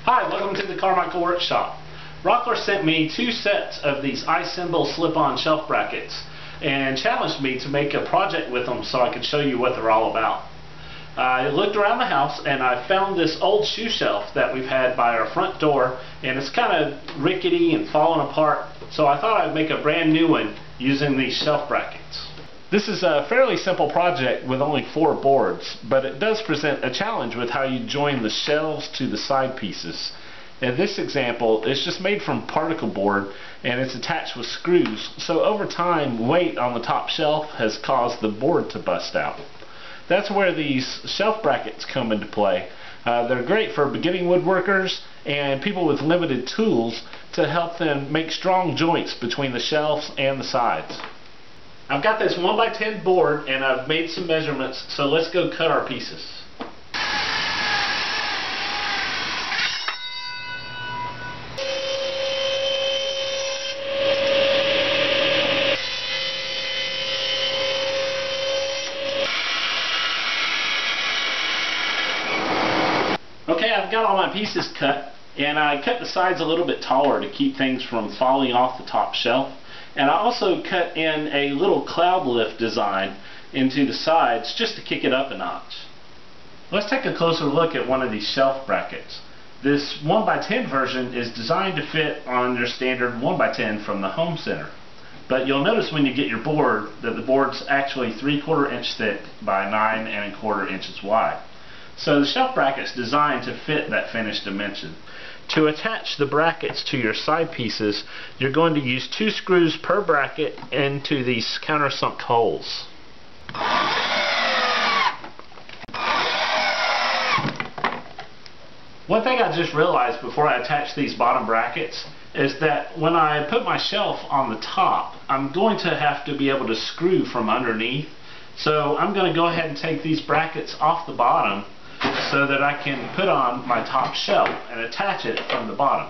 Hi, welcome to the Carmichael workshop. Rockler sent me 2 sets of these I-Semble slip-on shelf brackets and challenged me to make a project with them so I could show you what they're all about. I looked around the house and I found this old shoe shelf that we've had by our front door, and it's kind of rickety and falling apart, so I thought I'd make a brand new one using these shelf brackets. This is a fairly simple project with only 4 boards, but it does present a challenge with how you join the shelves to the side pieces. In this example, it's just made from particle board and it's attached with screws, so over time weight on the top shelf has caused the board to bust out. That's where these shelf brackets come into play. They're great for beginning woodworkers and people with limited tools to help them make strong joints between the shelves and the sides. I've got this 1x10 board and I've made some measurements, so let's go cut our pieces. Okay, I've got all my pieces cut, and I cut the sides a little bit taller to keep things from falling off the top shelf. And I also cut in a little cloud lift design into the sides just to kick it up a notch. Let's take a closer look at one of these shelf brackets. This 1x10 version is designed to fit on your standard 1x10 from the home center. But you'll notice when you get your board that the board's actually 3/4 inch thick by 9 1/4 inches wide. So the shelf bracket's designed to fit that finished dimension. To attach the brackets to your side pieces, you're going to use 2 screws per bracket into these countersunk holes. One thing I just realized before I attach these bottom brackets is that when I put my shelf on the top, I'm going to have to be able to screw from underneath. So I'm going to go ahead and take these brackets off the bottom so that I can put on my top shelf and attach it from the bottom.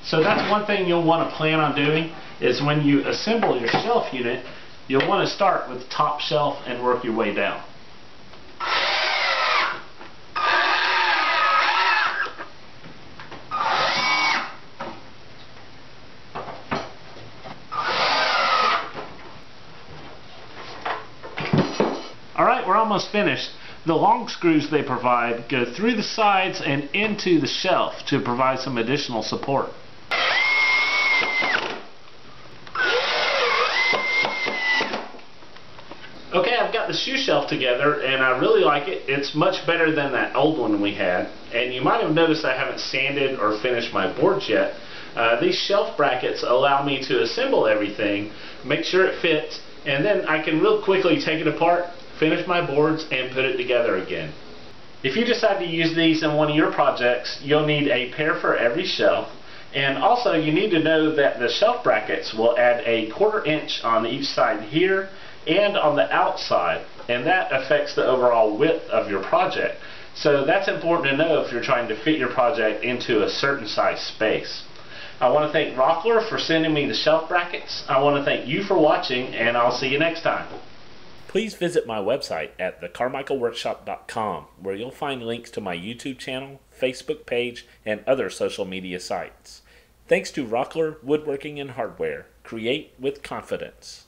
So that's one thing you'll want to plan on doing, is when you assemble your shelf unit, you'll want to start with the top shelf and work your way down. Alright, we're almost finished. The long screws they provide go through the sides and into the shelf to provide some additional support. Okay, I've got the shoe shelf together and I really like it. It's much better than that old one we had. And you might have noticed I haven't sanded or finished my boards yet. These shelf brackets allow me to assemble everything, make sure it fits, and then I can real quickly take it apart, finish my boards, and put it together again. If you decide to use these in one of your projects, you'll need a pair for every shelf, and also you need to know that the shelf brackets will add a 1/4 inch on each side here and on the outside, and that affects the overall width of your project. So that's important to know if you're trying to fit your project into a certain size space. I want to thank Rockler for sending me the shelf brackets. I want to thank you for watching, and I'll see you next time. Please visit my website at thecarmichaelworkshop.com, where you'll find links to my YouTube channel, Facebook page, and other social media sites. Thanks to Rockler Woodworking and Hardware. Create with confidence.